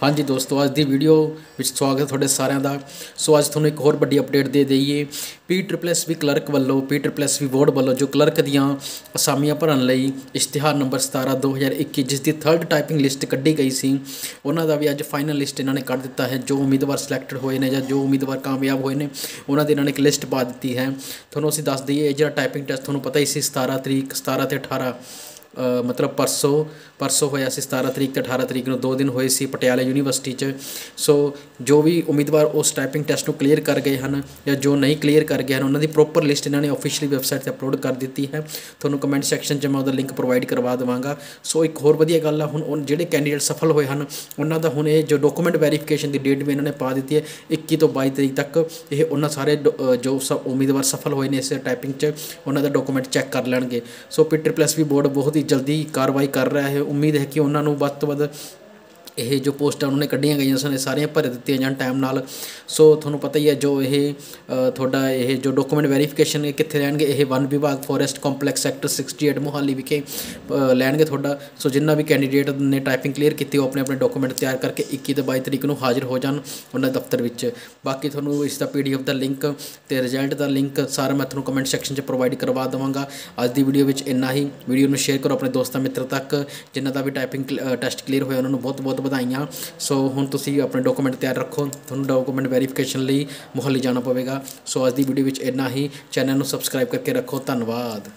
हाँ जी दोस्तों, अज की वीडियो में स्वागत है थोड़े सारिਆਂ ਦਾ। सो अज थोड़ा एक होर बड़ी अपडेट दे दईए। PSSB क्लर्क वालों PSSB बोर्ड वालों जो क्लर्क दियाँ असामियां भरन लई इश्तिहार नंबर 17/2021 जिसकी 3rd टाइपिंग लिस्ट कढ़ी गई सी, उन्हों का भी अज फाइनल लिस्ट इन्होंने कढ़ दिता है। जो उम्मीदवार सिलैक्टड होए ने या जो उम्मीदवार कामयाब होए ने उन्होंने इन्होंने एक लिस्ट पा दी है। थोनों असीं दस दईए जो टाइपिंग टैसट थोनों पता ही सी 17 तरीक 17 ते 18 मतलब परसों होया सी 17 तरीक ते 18 तरीक नूं 2 दिन होए सी पटियाला यूनीवर्सिटी च। सो जो भी उम्मीदवार उस टाइपिंग टैसट नूं क्लीयर कर गए हैं या जो नहीं क्लीयर कर गए हैं उन्होंने प्रॉपर लिस्ट इन्होंने ऑफिशियली वैबसाइट पर अपलोड कर दी है। थोनों कमेंट सैक्शन च मैं उहदा लिंक प्रोवाइड करवा देवांगा। सो एक होर वधिया गल है, हुण जिहड़े कैंडीडेट सफल होए हैं उन्हों का हुण जो डॉकूमेंट वैरीफिकेशन की डेट भी इन्होंने पा दी है 21 तो 22 तरीक तक। ये उन्होंने सारे जो उम्मीदवार सफल होए ने इस टाइपिंग च उन्होंने डॉकूमेंट चैक कर लैणगे। सो PSSB बोर्ड बहुत ही जल्दी कार्रवाई कर रहा है। उम्मीद है कि उन्होंने वध तो वध ये जो पोस्टां उन्होंने कढ़िया गई सन सारियां भर दित्तियां जाण टाइम नाल। सो थोनों पता ही है जो ये थोड़ा ये जो डॉकूमेंट वैरीफिकेशन कित्थे लैणगे, ये वन विभाग फॉरेस्ट कॉम्पलैक्स सैक्टर 68 मोहाली विखे लैणगे थोड़ा। सो जिन्ना भी कैंडीडेट ने टाइपिंग क्लीयर की अपने अपने डॉकूमेंट तैयार करके 21 ते 22 तरीक नूं हाजिर हो जाण उन्होंने दफ्तर विच। बाकी थोनों इसका PDF का लिंक तो रिजल्ट का लिंक सारा मैं थोनों कमेंट सैक्शन च प्रोवाइड करवा देवांगा। अज की वीडियो में इन्ना ही। वीडियो में शेयर करो अपने दोस्तों मित्र तक जिन्हों का भी टाइपिंग टैसट क्लीयर होया उन्होंने बहुत बहुत बधाइयाँ। सो हुण तुसीं अपने डॉकूमेंट तैयार रखो, तुहानूं डॉकूमेंट वैरीफिकेशन लई मोहाली जाना पवेगा। सो अज की वीडियो में इन्ना ही। चैनल नूं सबसक्राइब करके रखो। धन्नवाद।